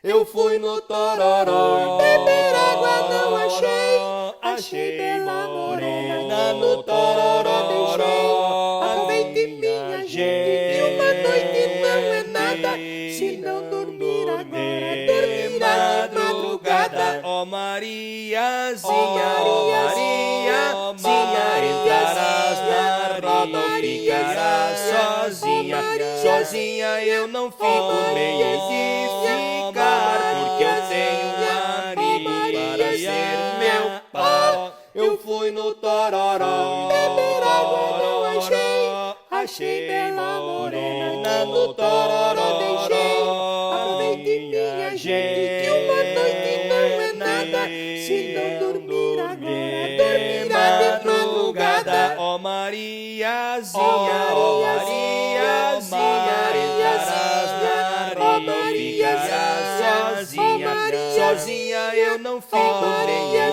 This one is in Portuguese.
Eu fui no Tororó, Beber água não achei, achei bela morena no Tororó. deixei. Aproveite minha gente, que uma noite não é nada, se não dormir agora, dormirá de madrugada. Ó Mariazinha, Ó Mariazinha, entrarás na roda ou ficarás sozinha. Sozinha eu não fico, nem hei de ficar, porque eu tenho um marido para ser meu par. Eu fui no Tororó, Beber água não achei bela morena no Tororó deixei. Aproveite minha gente, que uma noite não é nada, se não dormir agora, dormirá de madrugada. Ó Mariazinha, Ó entrarás na roda ou ficarás sozinha. Sozinha eu não fico, nem